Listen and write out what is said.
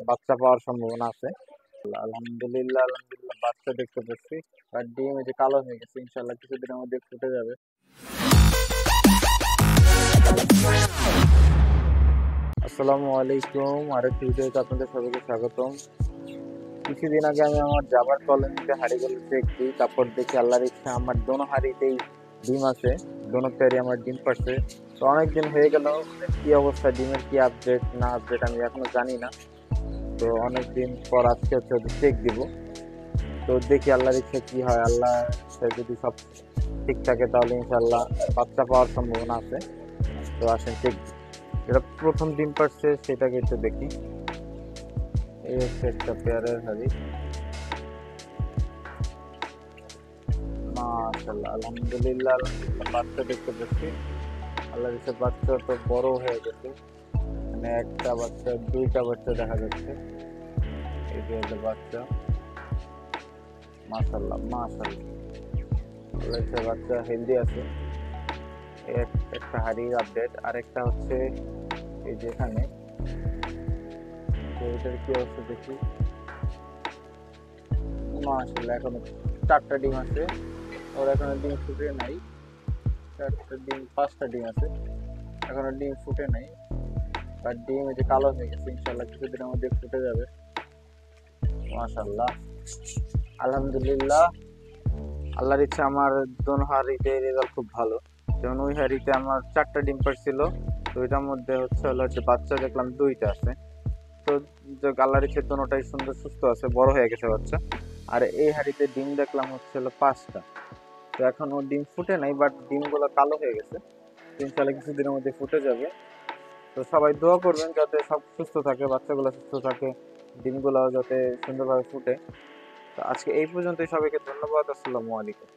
বাচ্চা পাওয়ার সম্ভাবনা আছে। আলহামদুলিল্লাহ আলহামদুলিল্লাহ বাচ্চা দেখতে পাচ্ছি। আর ডিম এই যে কালো হয়ে গেছে, ইনশাল্লাহ কিছুদিনের মধ্যে ফুটে যাবে। আসসালামু আলাইকুম, আরেক ভিডিওতে আপনাদের সবাইকে স্বাগতম। কিছুদিন আগে আমি আমার জাবার কলোনিতে হাঁড়িগুলো চেক দিই, তারপর দেখি আল্লাহর ইচ্ছা আমার দোনো হাঁড়িতেই ডিম আছে। দোনোটারই আমার ডিম পারছে। তো অনেকদিন হয়ে গেল, কি অবস্থা ডিমের, কি আপডেট না আপডেট আমি এখনো জানি না। তো অনেকদিন পর আজকে হচ্ছে চেক দিব। তো দেখি আল্লাহর ইচ্ছা কি হয়। আল্লাহ যদি সব ঠিক থাকে তাহলে ইনশাল্লাহ বাচ্চা পাওয়ার সম্ভাবনা আছে। তো আসেন চেক দিই। যেটা প্রথম ডিম পারছে সেটাকে একটু দেখি। এই হচ্ছে একটা পেয়ারের হাঁড়ি। মাশাআল্লাহ আলহামদুলিল্লাহ আলহামদুলিল্লাহ বাচ্চা দেখতে পাচ্ছি। আল্লাহর ইচ্ছা বাচ্চা তো বড় হয়ে গেছে, মানে একটা বাচ্চা দুইটা বাচ্চা দেখা যাচ্ছে। এই যে হলো বাচ্চা। মাশাআল্লাহ মাশাআল্লাহ আল্লাহর ইচ্ছা বাচ্চা হেলদি আছে। একটা হাড়ির আপডেট। আরেকটা হচ্ছে এই যে এখানে। তো এটার কি অবস্থা দেখি। মাশাআল্লাহ এখনো চারটা ডিম আছে। ওর এখনো ডিম ফুটে নাই। চারটা ডিম, পাঁচটা ডিম আছে, এখনো ডিম ফুটে নাই। বাট ডিম এই যে কালো হয়ে গেছে, ইনশাল্লাহ কিছুদিনের মধ্যে ফুটে যাবে। মাশাআল্লাহ আলহামদুলিল্লাহ আল্লাহর ইচ্ছা আমার দোনো হাঁড়িতে রেজাল্ট খুব ভালো। যেমন ওই হাঁড়িতে আমার চারটা ডিম পারছিল, তো ওইটার মধ্যে হলো যে বাচ্চা দেখলাম দুইটা আছে। তো যে আল্লাহর ইচ্ছে দোনোটাই সুন্দর সুস্থ আছে, বড় হয়ে গেছে বাচ্চা। আর এই হাঁড়িতে ডিম দেখলাম হলো পাঁচটা। তো এখনো ডিম ফুটে নাই, বাট ডিমগুলো কালো হয়ে গেছে। তো ইনশাল্লাহ কিছুদিনের মধ্যে ফুটে যাবে। তো সবাই দোয়া করবেন যাতে সব সুস্থ থাকে, বাচ্চাগুলো সুস্থ থাকে, ডিমগুলো যাতে সুন্দরভাবে ফুটে। তো আজকে এই পর্যন্তই, সবাইকে ধন্যবাদ। আসসালামু আলাইকুম।